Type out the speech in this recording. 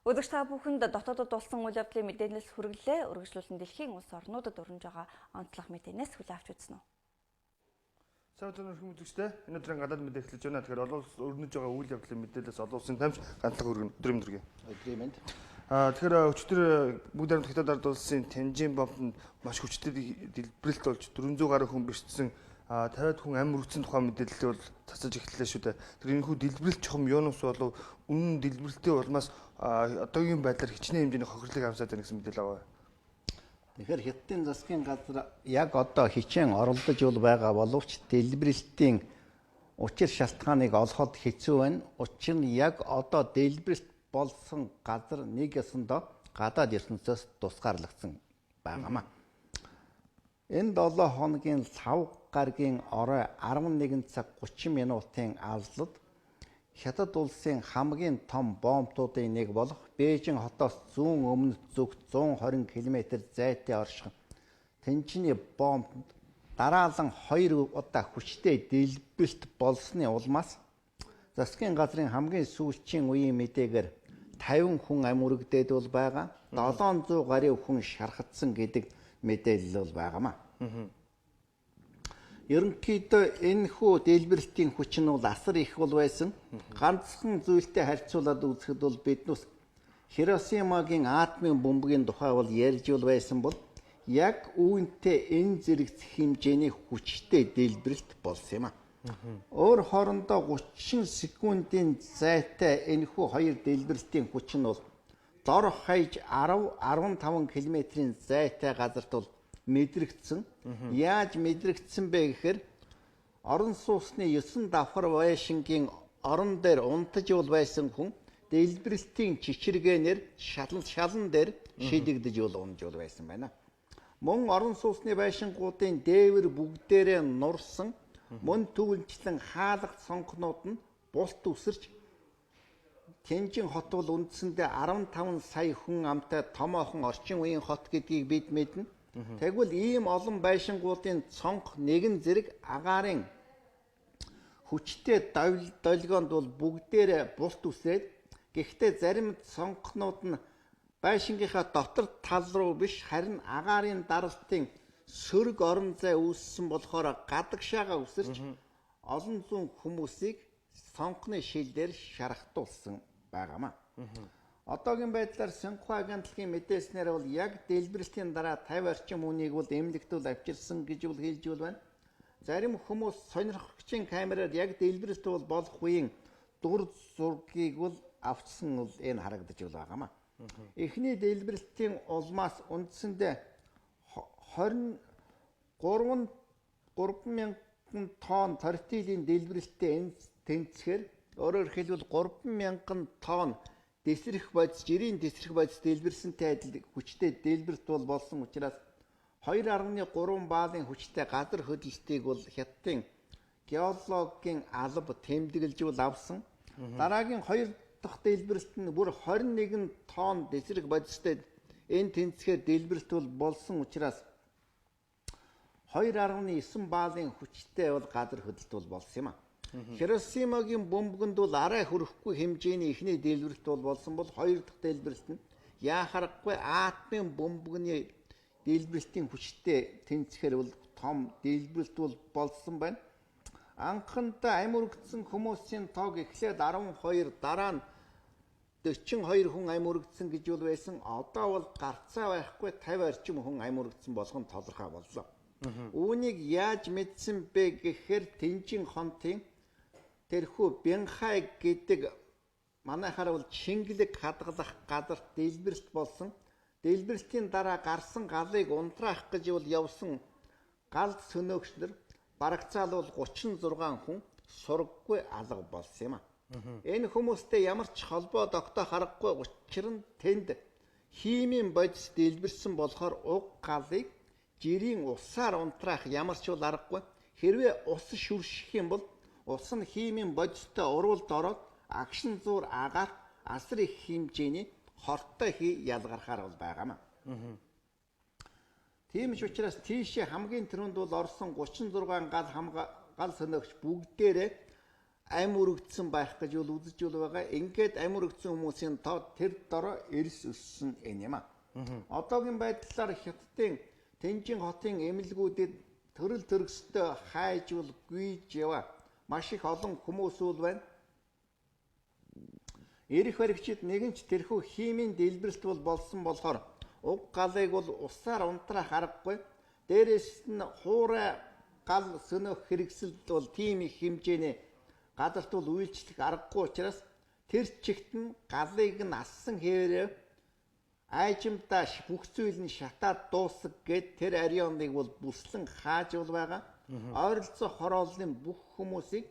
Өдөрч та бүхэнд дотоодод болсон үйл явдлын мэдээлэл хүргэлээ. Үргэлжлүүлэн дэлхийн улс орнуудад өрнөж байгаа онцлог мэдээнээс хүлээн авч үзнэ үү. Сайн өнөрхөн үзэгчтэй энэ өдрийн гадаад мэдээ эхэлж байна. Тэгэхээр олон улс өрнөж байгаа үйл явдлын мэдээлэлээс олон улсын тамирч ганцлах өргөн өдрийн мэндэргий. Өдрийн мэнд. Тэгэхээр өчтөр бүгд хамт Хятад ард улсын Тянжин бомбонд маш хүчтэй дэлбэрэлт болж 400 гаруй хүн бэрчсэн 50-аад хүн амь өргөцсөн тухай мэдээлэл бол цацаж эхэллээ шүү дээ. Тэр энэхүү дэлбэрэлт чухам юунаас болов үнэн дэлбэрэлтийн улмаас одоогийн байдлаар хичнээн хэмжээний хохирлыг амсаад байна гэсэн мэдээлэл аваа. Тэгэхээр Хятадын засгийн газар яг одоо хичээн оролдож байгаа боловч дэлбэрэлтийн учир шалтгааныг олоход хэцүү байна. Учир нь яг одоо дэлбэрэлт болсон газар нэг ясандаа гадаад ертөнцөөс тусгаарлагдсан байгаамаа. Энэ 7 хоногийн лав гарагийн орой 11 цаг 30 минутын авлалд Хятад улсын хамгийн том бомбуудын нэг болох Бээжин хотоос зүүн өмнөд зүгт 120 км зайтай орших Тянжины бомбд дараалан 2 удаа хүчтэй дэлбэрэлт болсны улмаас засгийн газрын хамгийн сүүлчийн үеийн мэдээгээр 50 хүн амь өргөдөөд бол байгаа. 700 гаруй хүн шархагдсан гэдэг мэдээлэл бол байгаамаа. Ерөнхийдөө энэ хүү дэлбэрэлтийн хүч нь бол асар их бол байсан. Ганцхан зүйлтэй харьцуулаад үзэхэд бол биднээс Хиросимагийн атомын бомбын тухай бол ярьж байсан бол яг үүнтэй энэ зэрэг хэмжээний хүчтэй дэлбэрэлт болсон юм а. Өөр хоорондоо 30 секундын зайтай энэхүү хоёр дэлбэрэлтийн хүч нь бол дор хаяж 10-15 км-ийн зайтай газарт бол мэдрэгдсэн. Яаж мэдрэгдсэн бэ гэхээр орон сууцны 9 давхар байшингийн орон дээр унтаж байсан хүн дэлбэрэлтийн чичиргээнээр шалан дээр шидэгдэж унж байсан байна. Мөн орон сууцны байшингуудын дээвэр бүгдээрээ нурсан. Мөн түлжлэн хаалга сонгонууд нь булт үсэрч Тянжин хот бол үндсэндээ 15 сая хүн амтай томоохон орчин үеийн хот гэдгийг бид мэднэ. Тэгвэл ийм олон байшингуудын цонх нэгэн зэрэг агаарын хүчтэй долгионд бол бүгдээрээ булт үсээд гэхдээ зарим цонхнууд нь байшингийнхаа дотор тал руу биш харин агаарын даралтын сөрөг орон зай үүссэн болохоор гадагшаага үсэрч олон зуун хүмүүсийг сонгоны шилдээр шархтуулсан байгаамаа. Одоогийн байдлаар Синхуа агентлагийн мэдээснээр бол яг дэлбэрэлтийн дараа 50 орчим хүнийг бол эмнэлэгтүүл авчирсан гэж бол хэлж байна. Зарим хүмүүс сонирхогчийн камераар яг дэлбэрэлт бол болох үеийн дур зургийг бол авчсан бол энэ харагдаж байгаамаа. Эхний дэлбэрэлтийн улмаас үндсэндээ 3,000 тонн тортилийн дэлбэрэлттэй тэнцэхээр өөрөөр хэлбэл 3,000 тонн дэсрэх бодис, жирийн дэсрэх бодис дэлбэрсэнтэй адил хүчтэй дэлбэрэлт болсон учраас 2.3 баалын хүчтэй газар хөдлөлтийг бол Хятадын геологийн алба тэмдэглэж авсан. Дараагийн 2 дахь дэлбэрэлт нь бүр 21 тонн дэсрэх бодистой энэ тэнцэхээр дэлбэрэлт болсон учраас 2.9 баалын хүчтэй бол газар хөдлөлт болсон юм а. Хиросимагийн бомбонд бол арай хүрэхгүй хэмжээний ихний дэлбэрэлт болсон бол 2 дахь дэлбэрэлт нь яахарахгүй атомын бомбны дэлбэрэлтийн хүчтэй тэнцэхээр бол том дэлбэрэлт болсон байна. Анхандаа амь өргөцсөн хүмүүсийн тоог эхлээд 12, дараа нь 42 хүн амь өргөцсөн гэж байсан. Одоо бол гарцаа байхгүй 50 орчим хүн амь өргөцсөн болох нь тодорхой боллоо. Үүнийг яаж мэдсэн бэ гэхээр Тянжин хотын тэрхүү Бянхай гэдэг манайхаар бол шингэлэг хадгалах газарт дэлбэрэлт болсон. Дэлбэрэлтийн дараа гарсан галыг унтраах гэж бол явсан гал сөнөөгчнөр барагцаал бол 36 хүн сургаггүй алга болсон юм а. Энэ хүмүүстэй ямар ч холбоо тогтоох аргагүй учир нь тэнд химийн бодис дэлбэрсэн болохоор уг галыг жирийн усаар унтраах ямар ч аргагүй. Хэрвээ ус шүрших юм бол ус нь химийн бодистой уралд ороод агшин зуур агаар асар их хэмжээний хортой ялгархаар бол байгаамаа. Тийм ч учраас тийшээ хамгийн түрүүнд бол орсон 36 гал сөнөөгч бүгдээрээ ам өргөдсөн байх гэж бол үзэж байгаа. Ингээд ам өргөдсөн хүмүүсийн тоо тэр дороо эрс өссөн юм а. Одоогийн байдлаар Хятадын Тэнжин хотын эмнэлгүүдэд төрөл төрөстэй хайж бол гүйж яваа. Маш их олон хүмүүс бол байна. Эрх баригчид нэгэн ч тэрхүү химийн дэлбэрэлт бол болсон болохоор уг галыг бол усаар унтраах аргагүй. Дээрээс нь хуурай гал сөнөх хэрэгсэлд бол тийм их хэмжээний гадарт бол үйлчлэх аргагүй учраас тэр чигт нь галыг нь ассан хэвээрээ айжимдаа бүх зүйл нь шатаад дуусах гэд тэр арионыг бол бүслэн хааж бол байгаа. Ойролцоо хорооллын бүх хүмүүсийг